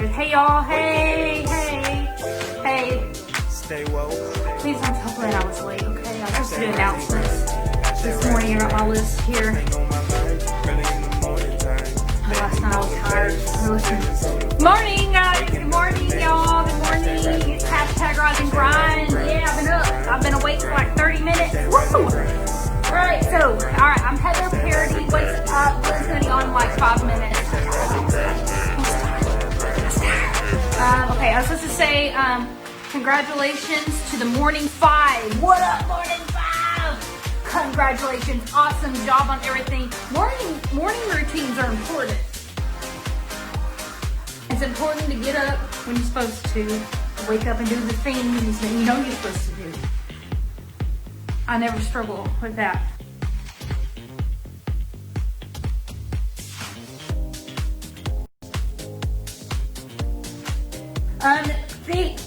started. Hey y'all, hey. Stay woke. Please don't tell Glenn I was late, okay? I was supposed to do announcements this morning. You're on my list here. Ain't on my mind, really in the morning time. Last night I was tired. Morning guys, good morning y'all, good morning. It's hashtag Rise and Grind. Yeah, I've been up. I've been awake for like 30 minutes. Woo! Alright, I'm Heather Parody. What's up? Glenn's gonna be on in like 5 minutes. Okay, I was supposed to say, congratulations to the Morning Five. What up, Morning Five? Congratulations, awesome job on everything. Morning routines are important. It's important to get up when you're supposed to, wake up and do the things that you know you're supposed to do. I never struggle with that.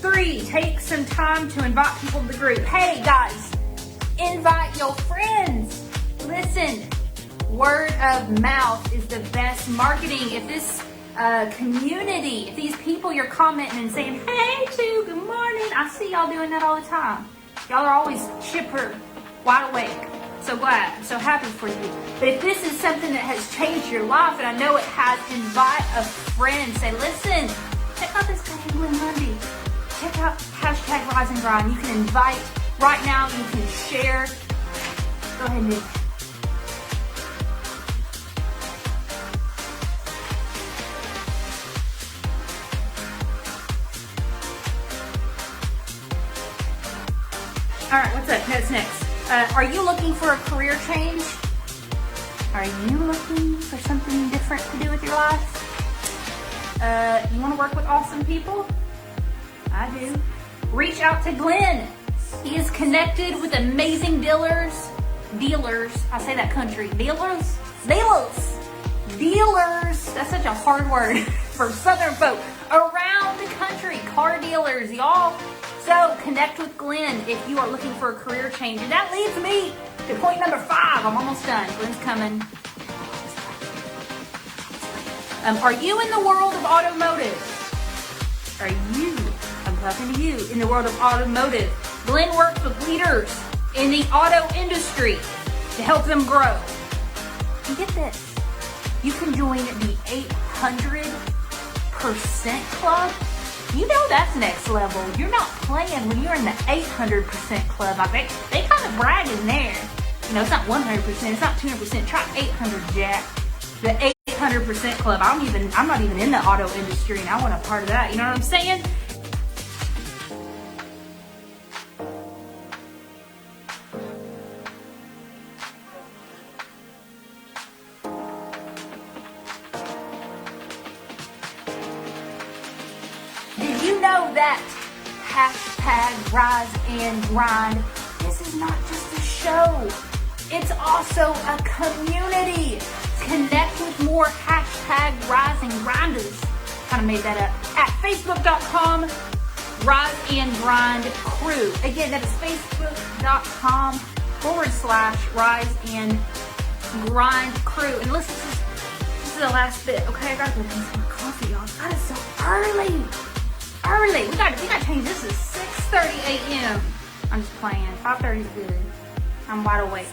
Three, take some time to invite people to the group. Hey guys, invite your friends. Listen, word of mouth is the best marketing. If this community, if these people you're commenting and saying, hey to, good morning, I see y'all doing that all the time. Y'all are always chipper, wide awake. So glad, so happy for you. But if this is something that has changed your life, and I know it has, invite a friend. Say, listen, check out this guy, Glenn Lundy. Check out hashtag Rise and Grind. You can invite right now. You can share. Go ahead, Nick. All right, what's up? What's next? Are you looking for a career change? Are you looking for something different to do with your life? You want to work with awesome people? I do. Reach out to Glenn. He is connected with amazing dealers. I say that country. Dealers. That's such a hard word for Southern folk. Around the country, car dealers, y'all. So connect with Glenn if you are looking for a career change. And that leads me to point number 5. I'm almost done. Glenn's coming. Are you in the world of automotive? I'm talking to you, in the world of automotive. Glenn works with leaders in the auto industry to help them grow. And get this, you can join the 800% club. You know that's next level. You're not playing when you're in the 800% club. Like they kind of brag in there. You know, it's not 100%, it's not 200%. Try 800, Jack. The 800% club. I'm not even in the auto industry, and I want a part of that. You know what I'm saying? Did you know that hashtag Rise and Grind, this is not just a show. It's also a community. Connect with more hashtag Rise and Grinders. Kind of made that up. At facebook.com Rise and Grind Crew. Again, that is facebook.com /Rise and Grind Crew. And listen, this is the last bit. Okay, I gotta go drink some more coffee, y'all. God, it's so early. We gotta change. This is 6:30 a.m. I'm just playing. 5:30 is good. I'm wide awake.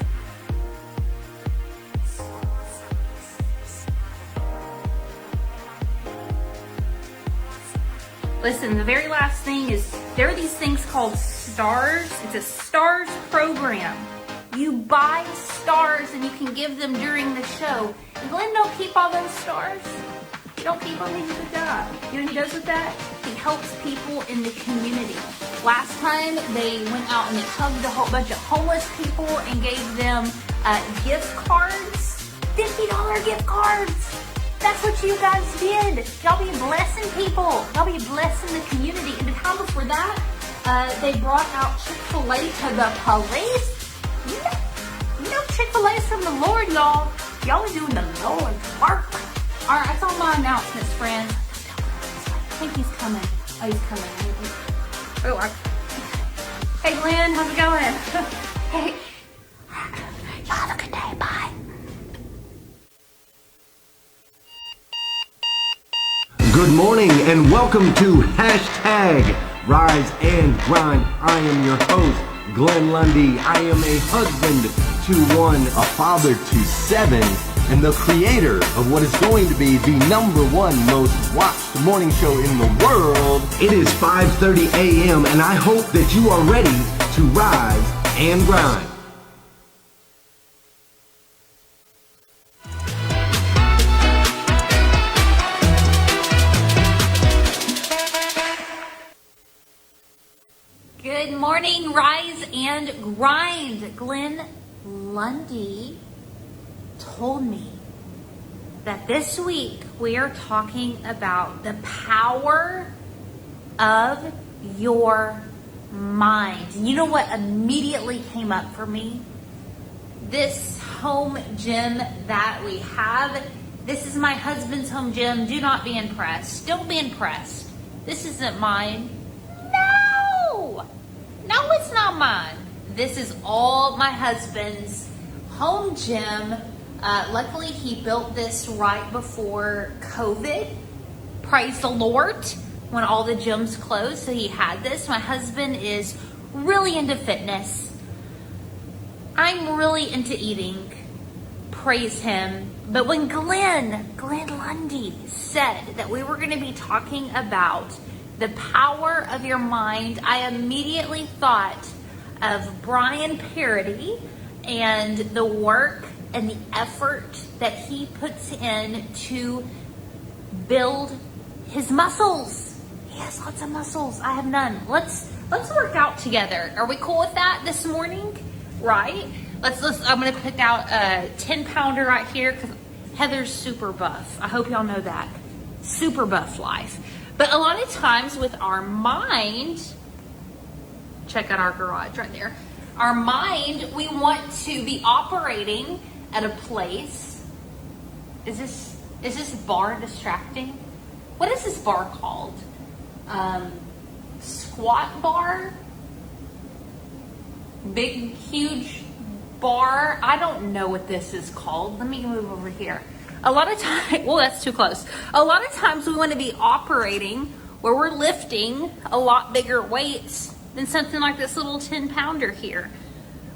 Listen, the very last thing is, there are these things called stars. It's a stars program. You buy stars and you can give them during the show. And Glenn don't keep all those stars. He don't keep them. He's a good guy. You know what he does with that? He helps people in the community. Last time they went out and they hugged a whole bunch of homeless people and gave them gift cards. $50 gift cards. That's what you guys did. Y'all be blessing people. Y'all be blessing the community. And the time before that, they brought out Chick-fil-A to the police. You know Chick-fil-A's from the Lord, y'all. Y'all are doing the Lord's work. All right, that's all my announcements, friends. I think he's coming. Oh, he's coming. Hey, Glenn, how's it going? Hey. Y'all have a good day. Bye. good morning, and welcome to Hashtag Rise and Grind. I am your host, Glenn Lundy. I am a husband to one, a father to seven, and the creator of what is going to be the #1 most watched morning show in the world. It is 5:30 a.m., and I hope that you are ready to rise and grind. Good morning, Rise and Grind. Glenn Lundy told me that this week we are talking about the power of your mind. And you know what immediately came up for me? This home gym that we have. This is my husband's home gym. Do not be impressed. Don't be impressed. This isn't mine. No, it's not mine. This is all my husband's home gym. Luckily, he built this right before COVID. Praise the Lord. When all the gyms closed, so he had this. My husband is really into fitness. I'm really into eating. Praise him. But when Glenn Lundy said that we were going to be talking about the power of your mind, I immediately thought of Brian Parody and the work and the effort that he puts in to build his muscles. He has lots of muscles. I have none. Let's work out together. Are we cool with that this morning? Right? I'm gonna pick out a 10-pounder right here because Heather's super buff. I hope y'all know that. Super buff life. But a lot of times with our mind, check out our garage right there. Our mind, we want to be operating at a place. Is this bar distracting? What is this bar called? Squat bar? Big, huge bar? I don't know what this is called. Let me move over here. A lot of times, well, that's too close. A lot of times we want to be operating where we're lifting a lot bigger weights than something like this little 10-pounder here,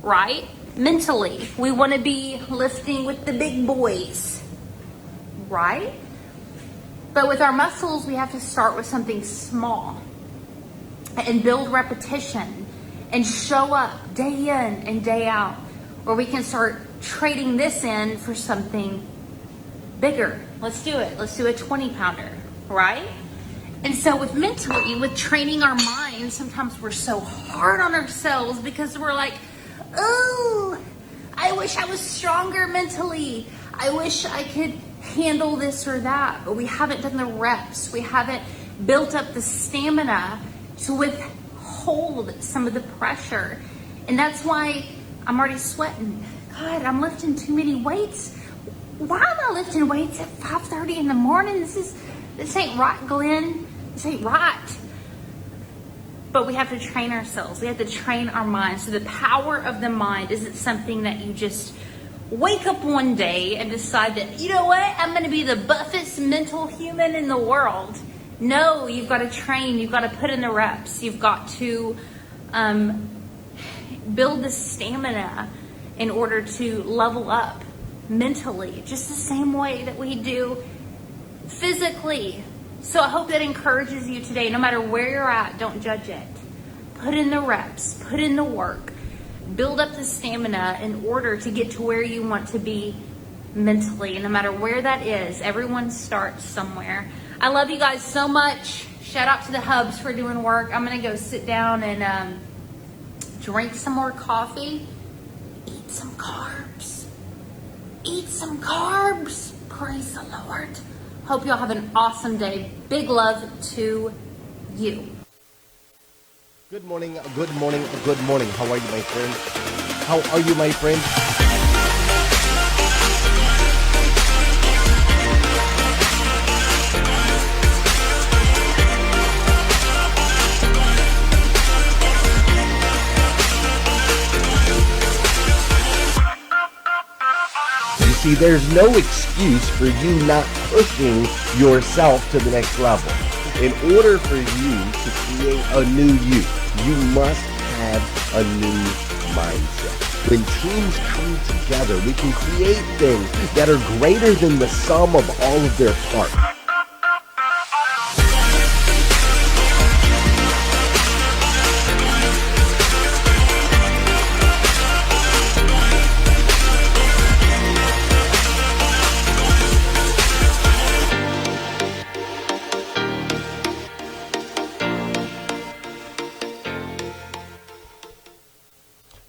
right? Mentally, we want to be lifting with the big boys, right? But with our muscles, we have to start with something small and build repetition and show up day in and day out, where we can start trading this in for something bigger. Let's do it. Let's do a 20-pounder, right? And so with training our minds, sometimes we're so hard on ourselves because we're like, oh, I wish I was stronger mentally. I wish I could handle this or that. But we haven't done the reps. We haven't built up the stamina to withhold some of the pressure. And that's why I'm already sweating. God, I'm lifting too many weights. Why am I lifting weights at 5:30 in the morning? This ain't right, Glenn. This ain't right. But we have to train ourselves. We have to train our minds. So the power of the mind isn't something that you just wake up one day and decide that, you know what, I'm going to be the buffest mental human in the world. No, you've got to train. You've got to put in the reps. You've got to build the stamina in order to level up mentally, just the same way that we do physically. So I hope that encourages you today. No matter where you're at, don't judge it. Put in the reps, put in the work, build up the stamina in order to get to where you want to be mentally. And no matter where that is, everyone starts somewhere. I love you guys so much. Shout out to the hubs for doing work. I'm going to go sit down and drink some more coffee, eat some carbs. Eat some carbs. Praise the Lord. Hope y'all have an awesome day. Big love to you. Good morning, good morning, good morning. How are you, my friend? How are you, my friend? See, there's no excuse for you not pushing yourself to the next level. In order for you to create a new you must have a new mindset. When teams come together, we can create things that are greater than the sum of all of their parts.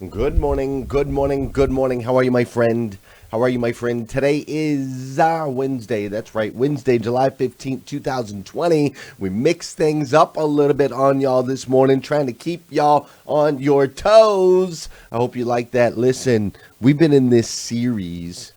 Good morning, good morning, good morning. How are you, my friend? How are you, my friend? Today is Wednesday. That's right, Wednesday, July 15th, 2020. We mixed things up a little bit on y'all this morning, trying to keep y'all on your toes. I hope you like that. Listen, we've been in this series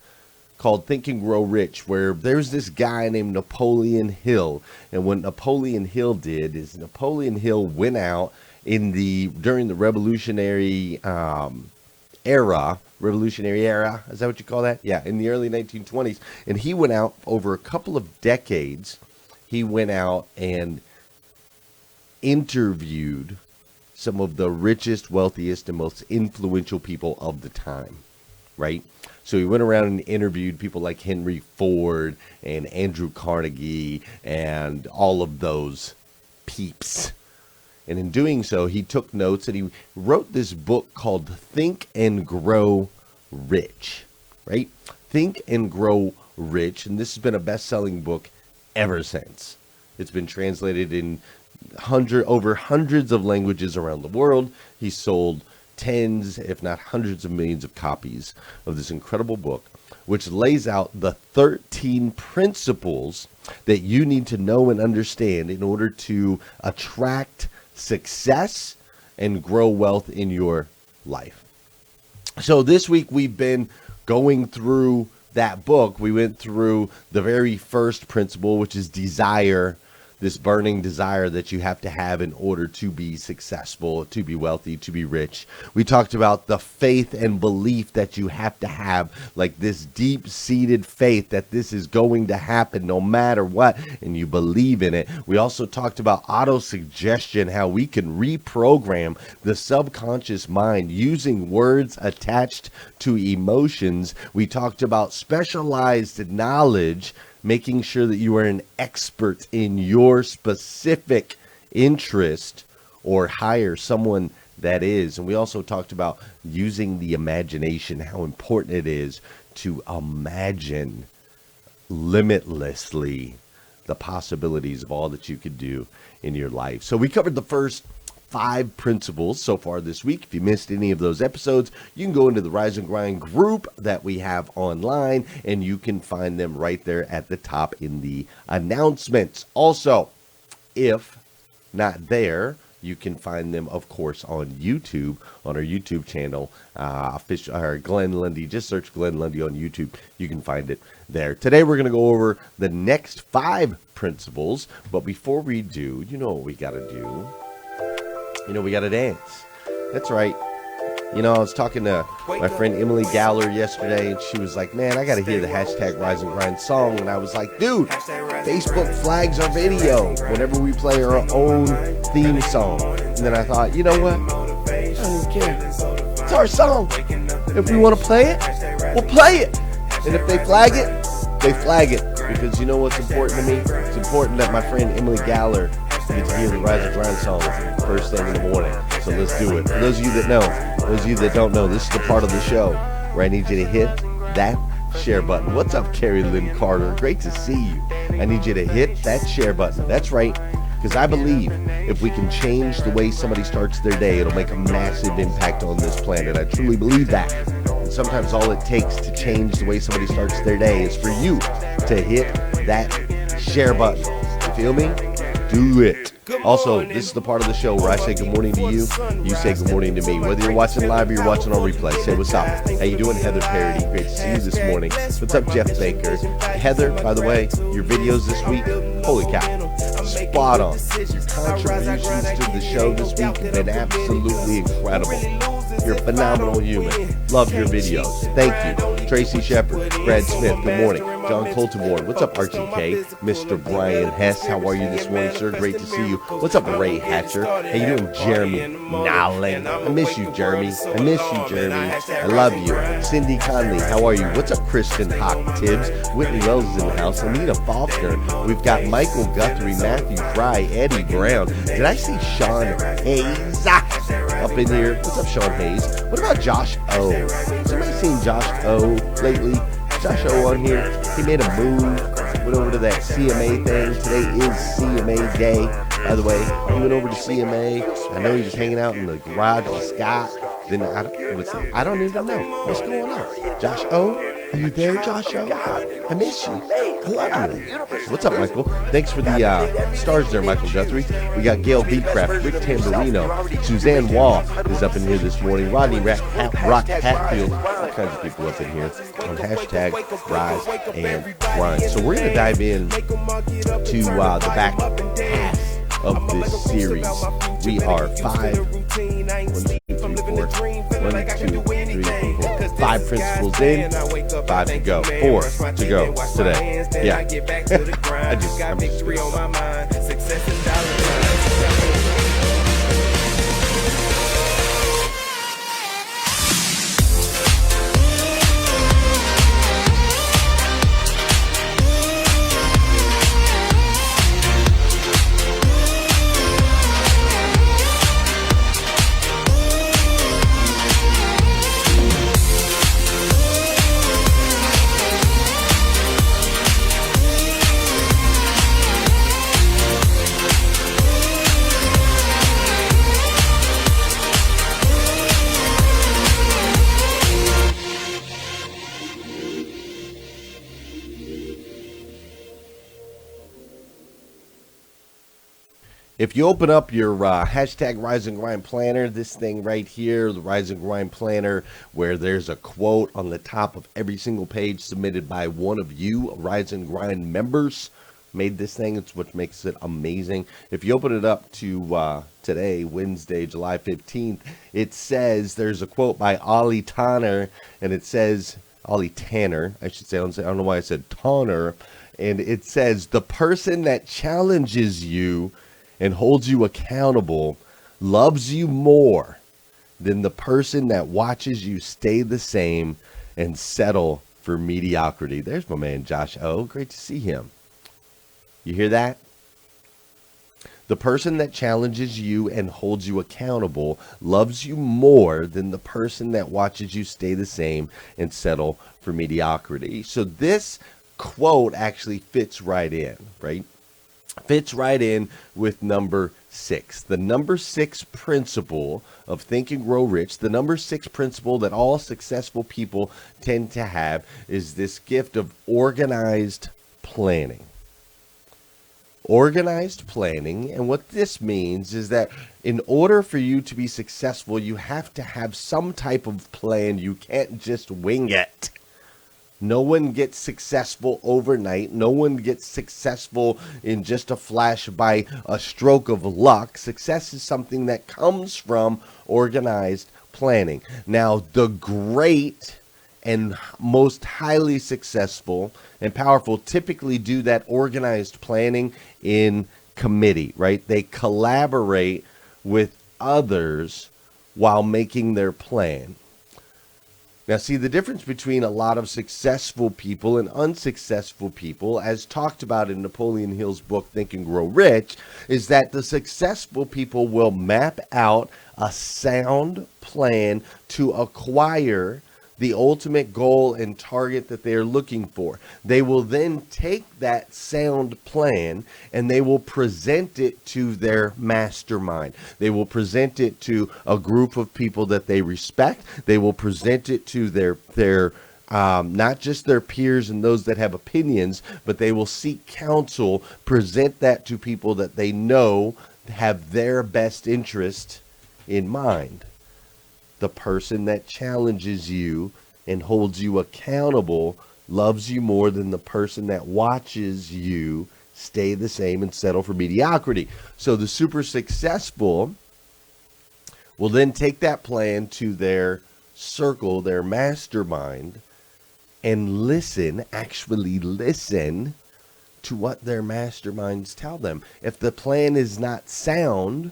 called Think and Grow Rich, where there's this guy named Napoleon Hill. And what Napoleon Hill did is Napoleon Hill went out during the revolutionary era, is that what you call that? Yeah, in the early 1920s. And he went out over a couple of decades. He went out and interviewed some of the richest, wealthiest, and most influential people of the time, right? So he went around and interviewed people like Henry Ford and Andrew Carnegie and all of those peeps. And in doing so, he took notes and he wrote this book called Think and Grow Rich, right? Think and Grow Rich. And this has been a best-selling book ever since. It's been translated in over hundreds of languages around the world. He sold tens, if not hundreds of millions of copies of this incredible book, which lays out the 13 principles that you need to know and understand in order to attract success and grow wealth in your life. So this week we've been going through that book. We went through the very first principle, which is desire, this burning desire that you have to have in order to be successful, to be wealthy, to be rich. We talked about the faith and belief that you have to have, like this deep-seated faith that this is going to happen no matter what, and you believe in it. We also talked about auto-suggestion, how we can reprogram the subconscious mind using words attached to emotions. We talked about specialized knowledge, making sure that you are an expert in your specific interest or hire someone that is. And we also talked about using the imagination, how important it is to imagine limitlessly the possibilities of all that you could do in your life. So we covered the first 5 principles so far this week. If you missed any of those episodes, you can go into the Rise and Grind group that we have online, and you can find them right there at the top in the announcements. Also, if not there, you can find them, of course, on YouTube, on our YouTube channel, Glenn Lundy. Just search Glenn Lundy on YouTube. You can find it there. Today, we're going to go over the next 5 principles. But before we do, you know what we got to do. We got to dance. That's right. I was talking to my friend Emily Galler yesterday, and she was like, man, I got to hear the hashtag Rise and Grind song. And I was like, dude, Facebook flags our video whenever we play our own theme song. And then I thought, you know what? I don't even care. It's our song. If we want to play it, we'll play it. And if they flag it, they flag it. Because you know what's important to me? It's important that my friend Emily Galler gets to hear the Rise and Grind song first thing in the morning. So let's do it. For those of you that know, those of you that don't know, this is the part of the show where I need you to hit that share button. What's up, Carrie Lynn Carter? Great to see you. I need you to hit that share button. That's right. Because I believe if we can change the way somebody starts their day, it'll make a massive impact on this planet. I truly believe that. And sometimes all it takes to change the way somebody starts their day is for you to hit that share button. You feel me? Do it. Also, this is the part of the show where I say good morning to you, you say good morning to me. Whether you're watching live or you're watching on replay, say what's up. How you doing, Heather Parody? Great to see you this morning. What's up, Jeff Baker? Heather, by the way, your videos this week, holy cow, spot on. Your contributions to the show this week have been absolutely incredible. You're a phenomenal human. Love your videos. Thank you. Tracy Shepard, Brad Smith, good morning. John Coltiborn, what's up, Archie K? Mr. Brian Hess, how are you this morning, sir? Great to see you. What's up, Ray Hatcher? How you doing, Jeremy Nowling? I miss you, Jeremy. I miss you, Jeremy. I love you. Cindy Conley, how are you? What's up, Kristen Hawk Tibbs? Whitney Wells is in the house. Anita Faulkner. We've got Michael Guthrie, Matthew Fry, Eddie Brown. Did I see Sean Hayes up in here? What's up, Sean Hayes? What about Josh O? Has anybody seen Josh O lately? Josh O on here. He made a move. Went over to that CMA thing. Today is CMA day, by the way. He went over to CMA. I know he was hanging out in the garage with Scott. Then I don't even know what's going on. Josh O, are you there, Josh O? I miss you. I love you. What's up, Michael? Thanks for the stars there, Michael Guthrie. We got Gail Beecraft, Rick Tamburino, Suzanne Wall is up in here this morning. Rodney Rock Hatfield, all kinds of people up in here on hashtag Rise and Grind. So we're going to dive in to the back half of this series. We are 5 principles in, 5 to go, 4 to go today. Yeah. I'm just If you open up your hashtag Rise and Grind planner, this thing right here, the Rise and Grind planner, where there's a quote on the top of every single page submitted by one of you, Rise and Grind members, made this thing. It's what makes it amazing. If you open it up to today, Wednesday, July 15th, it says there's a quote by Ollie Tanner, and it says, Ollie Tanner, I should say, I don't know why I said Tanner, and it says, the person that challenges you and holds you accountable loves you more than the person that watches you stay the same and settle for mediocrity. There's my man Josh O. Great to see him. You hear that? The person that challenges you and holds you accountable loves you more than the person that watches you stay the same and settle for mediocrity. So this quote actually fits right in, right? Fits right in with number 6. The number 6 principle of Think and Grow Rich, the number 6 principle that all successful people tend to have is this gift of organized planning. Organized planning, and what this means is that in order for you to be successful, you have to have some type of plan. You can't just wing it. No one gets successful overnight. No one gets successful in just a flash by a stroke of luck. Success is something that comes from organized planning. Now, the great and most highly successful and powerful typically do that organized planning in committee, right? They collaborate with others while making their plan. Now, see, the difference between a lot of successful people and unsuccessful people, as talked about in Napoleon Hill's book, Think and Grow Rich, is that the successful people will map out a sound plan to acquire the ultimate goal and target that they are looking for. They will then take that sound plan and they will present it to their mastermind. They will present it to a group of people that they respect. They will present it to their not just their peers and those that have opinions, but they will seek counsel, present that to people that they know have their best interest in mind. The person that challenges you and holds you accountable loves you more than the person that watches you stay the same and settle for mediocrity. So the super successful will then take that plan to their circle, their mastermind, and listen, actually listen to what their masterminds tell them. If the plan is not sound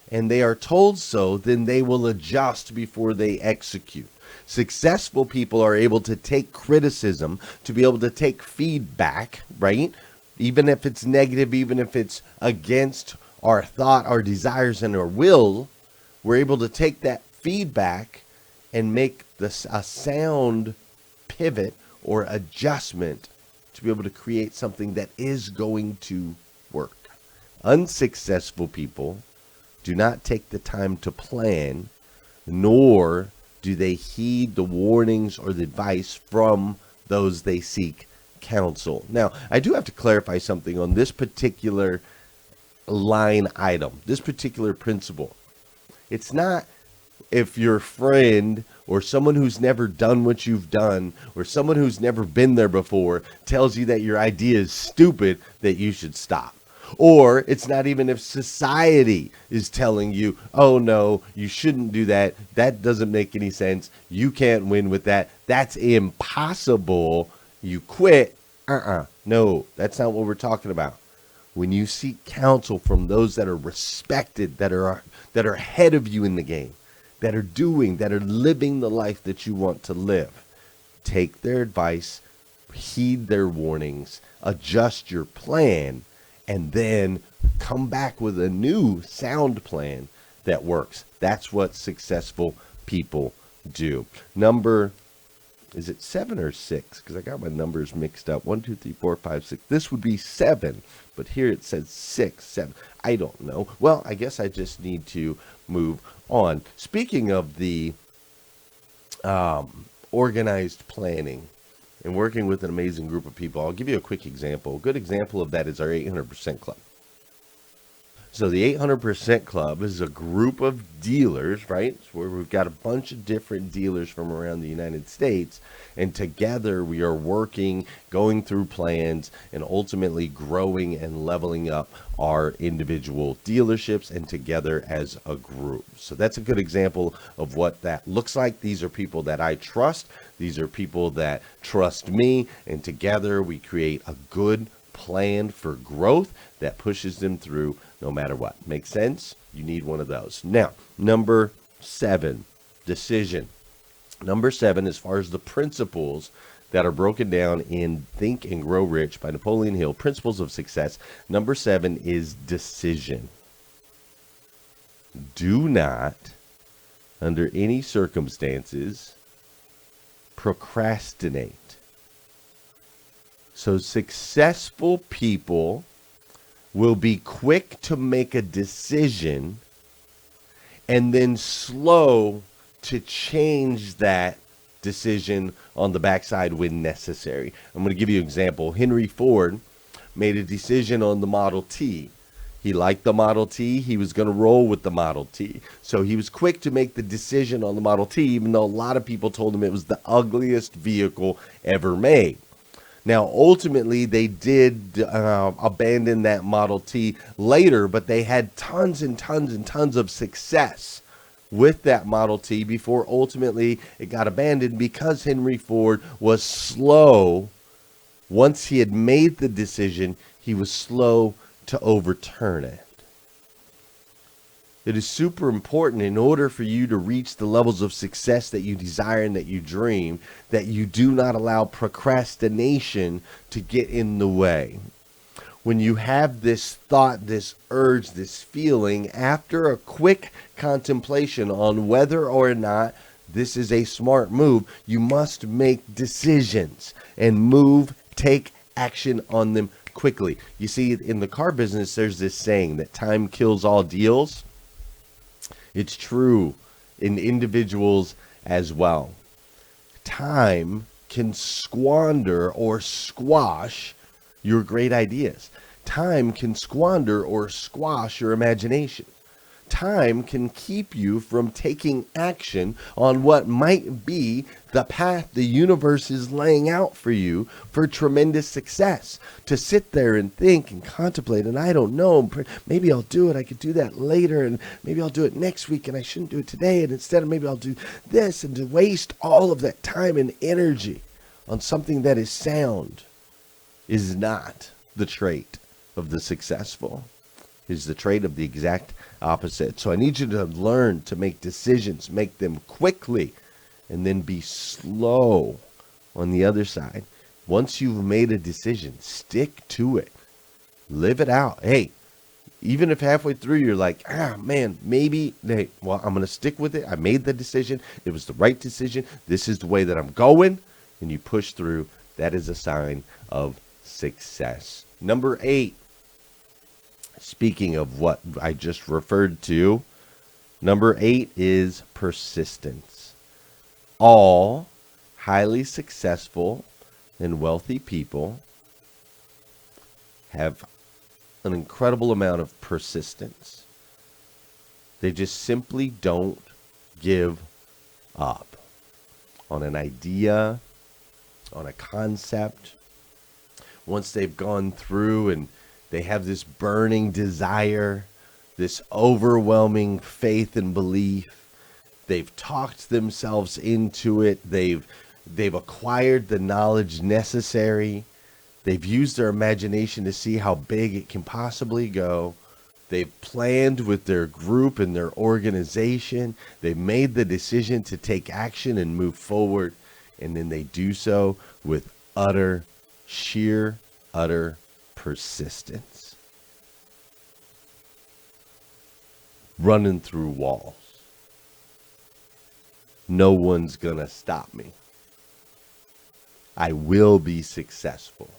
and they are told so, then they will adjust before they execute. Successful people are able to take criticism, to be able to take feedback, right? Even if it's negative, even if it's against our thought, our desires, and our will, we're able to take that feedback and make this a sound pivot or adjustment to be able to create something that is going to work. Unsuccessful people do not take the time to plan, nor do they heed the warnings or the advice from those they seek counsel. Now, I do have to clarify something on this particular line item, this particular principle. It's not if your friend or someone who's never done what you've done or someone who's never been there before tells you that your idea is stupid that you should stop. Or it's not even if society is telling you, oh no, you shouldn't do that. That doesn't make any sense. You can't win with that. That's impossible. You quit. No, that's not what we're talking about. When you seek counsel from those that are respected, that are ahead of you in the game, that are living the life that you want to live, take their advice, heed their warnings, adjust your plan, and then come back with a new sound plan that works. That's what successful people do. Number, is it 7 or 6? Because I got my numbers mixed up. 1, 2, 3, 4, 5, 6. This would be 7, but here it says 6, 7. I don't know. Well, I guess I just need to move on. Speaking of the organized planning and working with an amazing group of people, I'll give you a quick example. A good example of that is our 800% Club. So the 800% Club is a group of dealers, right? So where we've got a bunch of different dealers from around the United States, and together we are working, going through plans, and ultimately growing and leveling up our individual dealerships and together as a group. So that's a good example of what that looks like. These are people that I trust. These are people that trust me, and together we create a good plan for growth that pushes them through no matter what. Make sense? You need one of those. Now, number 7, decision. Number 7, as far as the principles that are broken down in Think and Grow Rich by Napoleon Hill, Principles of Success, number 7 is decision. Do not, under any circumstances, procrastinate. So successful people will be quick to make a decision and then slow to change that decision on the backside when necessary. I'm going to give you an example. Henry Ford made a decision on the Model T. He liked the Model T. He was going to roll with the Model T. So he was quick to make the decision on the Model T, even though a lot of people told him it was the ugliest vehicle ever made. Now, ultimately, they did abandon that Model T later, but they had tons and tons and tons of success with that Model T before ultimately it got abandoned because Henry Ford was slow. Once he had made the decision, he was slow to overturn it. It is super important in order for you to reach the levels of success that you desire and that you dream, that you do not allow procrastination to get in the way. When you have this thought, this urge, this feeling, after a quick contemplation on whether or not this is a smart move, you must make decisions and move, take action on them quickly. You see, in the car business, there's this saying that time kills all deals. It's true in individuals as well. Time can squander or squash your great ideas. Time can squander or squash your imagination. Time can keep you from taking action on what might be the path the universe is laying out for you for tremendous success. To sit there and think and contemplate, and I don't know, maybe I'll do it, I could do that later, and maybe I'll do it next week, and I shouldn't do it today, and instead of maybe I'll do this, and to waste all of that time and energy on something that is sound is not the trait of the successful. It is the trait of the exact opposite. So I need you to learn to make decisions, make them quickly, and then be slow on the other side. Once you've made a decision, stick to it. Live it out. Hey, even if halfway through you're like, man, maybe, hey, well, I'm going to stick with it. I made the decision. It was the right decision. This is the way that I'm going. And you push through. That is a sign of success. Number 8, speaking of what I just referred to, number 8 is persistence. All highly successful and wealthy people have an incredible amount of persistence. They just simply don't give up on an idea, on a concept. Once they've gone through and they have this burning desire, this overwhelming faith and belief, they've talked themselves into it, they've acquired the knowledge necessary, they've used their imagination to see how big it can possibly go, they've planned with their group and their organization, they've made the decision to take action and move forward, and then they do so with sheer utter persistence. Running through walls. No one's gonna stop me. I will be successful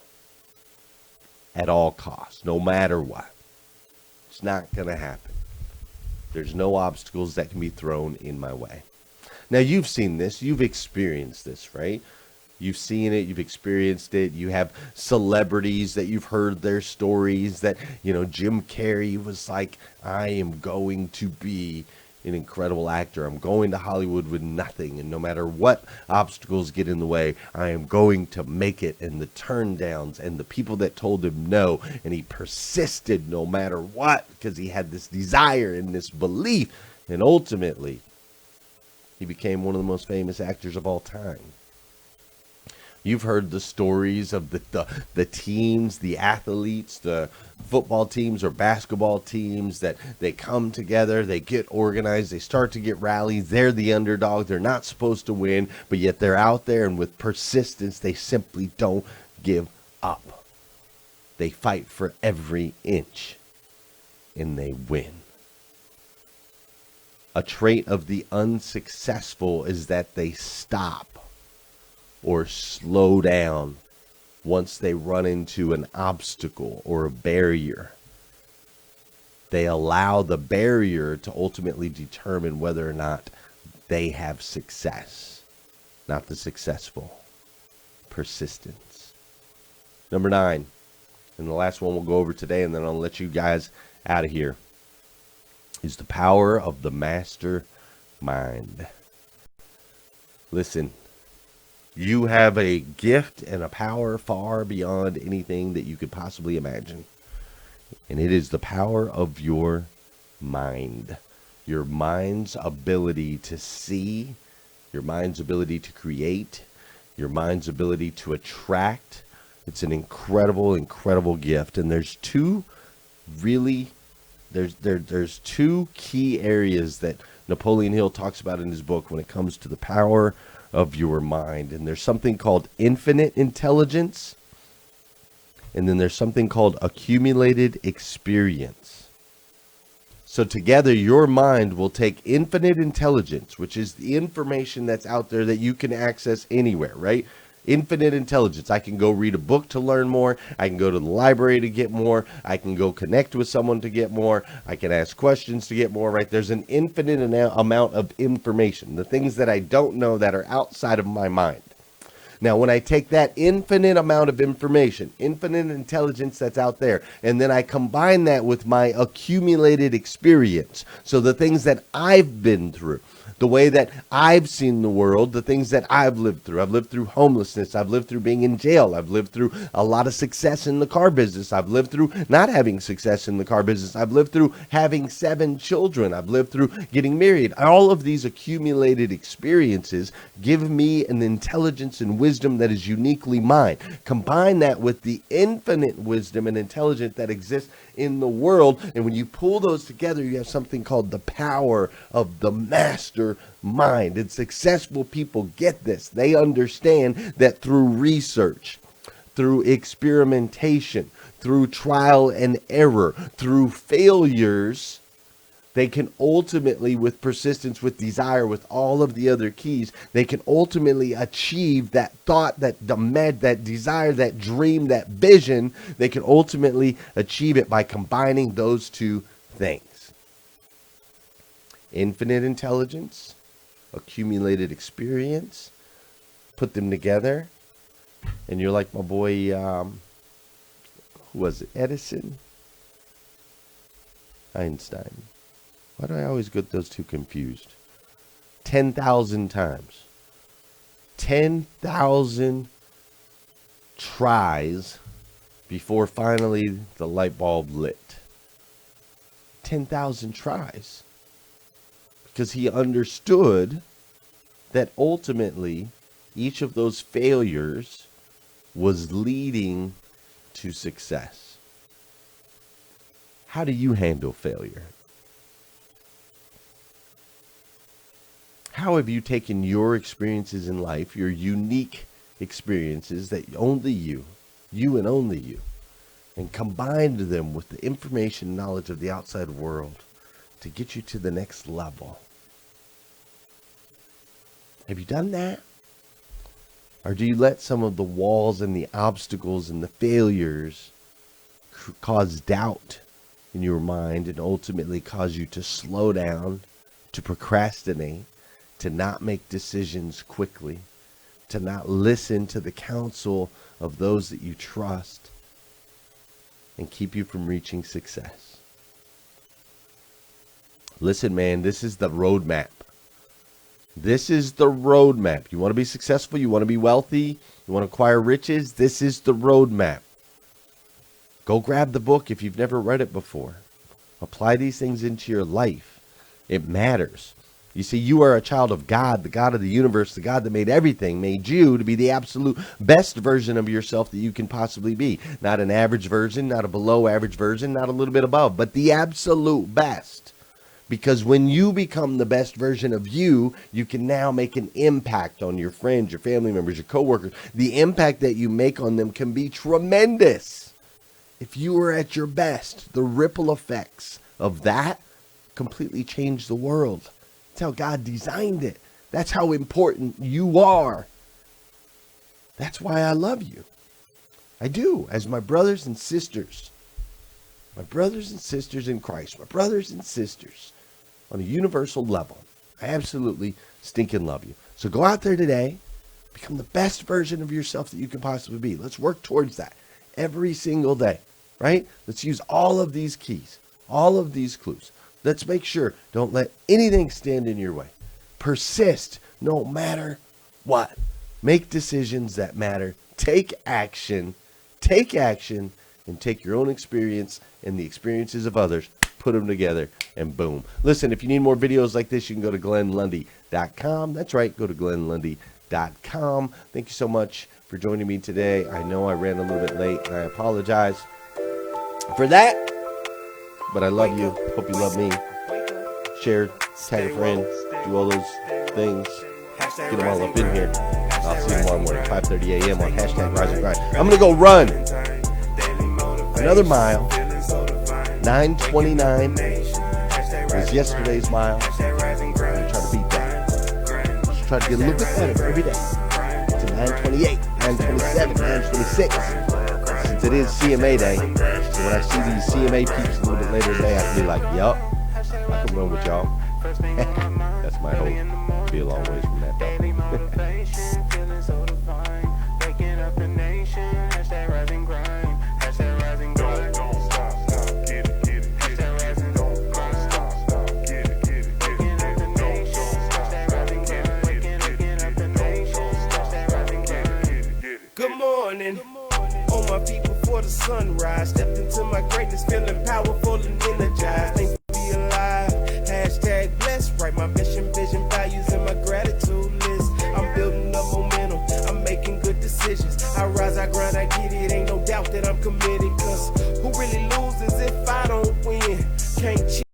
at all costs, no matter what. It's not gonna happen. There's no obstacles that can be thrown in my way. Now, you've seen this, you've experienced this, right? You've seen it, you've experienced it. You have celebrities that you've heard their stories that, Jim Carrey was like, I am going to be an incredible actor. I'm going to Hollywood with nothing. And no matter what obstacles get in the way, I am going to make it. And the turn downs and the people that told him no. And he persisted no matter what because he had this desire and this belief. And ultimately, he became one of the most famous actors of all time. You've heard the stories of the teams, the athletes, the football teams or basketball teams that they come together, they get organized, they start to get rallies. They're the underdog. They're not supposed to win, but yet they're out there, and with persistence, they simply don't give up. They fight for every inch, and they win. A trait of the unsuccessful is that they stop or slow down once they run into an obstacle or a barrier. They allow the barrier to ultimately determine whether or not they have success, not the successful. Persistence. Number 9, and the last one we'll go over today, and then I'll let you guys out of here, is the power of the mastermind. Listen, you have a gift and a power far beyond anything that you could possibly imagine. And it is the power of your mind. Your mind's ability to see, your mind's ability to create, your mind's ability to attract. It's an incredible, incredible gift. And there's two key areas that Napoleon Hill talks about in his book when it comes to the power of your mind. And there's something called infinite intelligence, and then there's something called accumulated experience. So together, your mind will take infinite intelligence, which is the information that's out there that you can access anywhere, right? Infinite intelligence. I can go read a book to learn more. I can go to the library to get more. I can go connect with someone to get more. I can ask questions to get more, right? There's an infinite amount of information, the things that I don't know that are outside of my mind. Now, when I take that infinite amount of information, infinite intelligence that's out there, and then I combine that with my accumulated experience, so the things that I've been through, the way that I've seen the world, the things that I've lived through. I've lived through homelessness. I've lived through being in jail. I've lived through a lot of success in the car business. I've lived through not having success in the car business. I've lived through having 7 children. I've lived through getting married. All of these accumulated experiences give me an intelligence and wisdom that is uniquely mine. Combine that with the infinite wisdom and intelligence that exists in the world, and when you pull those together, you have something called the power of the master mind. And successful people get this. They understand that through research, through experimentation, through trial and error, through failures, they can ultimately, with persistence, with desire, with all of the other keys, they can ultimately achieve that thought, that demand, that desire, that dream, that vision. They can ultimately achieve it by combining those two things. Infinite intelligence, accumulated experience, put them together, and you're like my boy, who was it, Edison? Einstein. Why do I always get those two confused? 10,000 times. 10,000 tries before finally the light bulb lit. 10,000 tries. Because he understood that ultimately each of those failures was leading to success. How do you handle failure? How have you taken your experiences in life, your unique experiences that only you and only you, and combined them with the information and knowledge of the outside world to get you to the next level? Have you done that? Or do you let some of the walls and the obstacles and the failures cause doubt in your mind and ultimately cause you to slow down, to procrastinate, to not make decisions quickly, to not listen to the counsel of those that you trust, and keep you from reaching success? Listen, man, this is the roadmap. This is the roadmap. You want to be successful? You want to be wealthy? You want to acquire riches? This is the roadmap. Go grab the book if you've never read it before. Apply these things into your life. It matters. You see, you are a child of God, the God of the universe, the God that made everything, made you to be the absolute best version of yourself that you can possibly be. Not an average version, not a below average version, not a little bit above, but the absolute best. Because when you become the best version of you, you can now make an impact on your friends, your family members, your coworkers. The impact that you make on them can be tremendous. If you are at your best, the ripple effects of that completely change the world. That's how God designed it. That's how important you are. That's why I love you. I do, as my brothers and sisters. My brothers and sisters in Christ. My brothers and sisters on a universal level. I absolutely stinking love you. So go out there today. Become the best version of yourself that you can possibly be. Let's work towards that every single day, right? Let's use all of these keys, all of these clues. Let's make sure, don't let anything stand in your way. Persist no matter what. Make decisions that matter. Take action, and take your own experience and the experiences of others, put them together, and boom. Listen, if you need more videos like this, you can go to GlennLundy.com. That's right, go to GlennLundy.com. Thank you so much for joining me today. I know I ran a little bit late, and I apologize for that. But I love you. Hope you love me. Share, tag a friend, do all those things. Get them all up in here. I'll see you tomorrow morning, 5:30 a.m. on hashtag Rise and Grind. I'm going to go run another mile. 9:29 was yesterday's mile. I'm going to try to beat that. Just try to get a little bit better every day. To 9:28, 9:27, 9:26. Since it is CMA day, so when I see these CMA peeps a little bit later today, I can be like, yup, I can run with y'all. That's my hope. Be a long ways from that though. before the sunrise. Stepped into my greatness, feeling powerful and energized. Thankful to be alive. Hashtag blessed. Write my mission, vision, values, and my gratitude list. I'm building up momentum. I'm making good decisions. I rise, I grind, I get it. Ain't no doubt that I'm committed. Cause who really loses if I don't win? Can't cheat.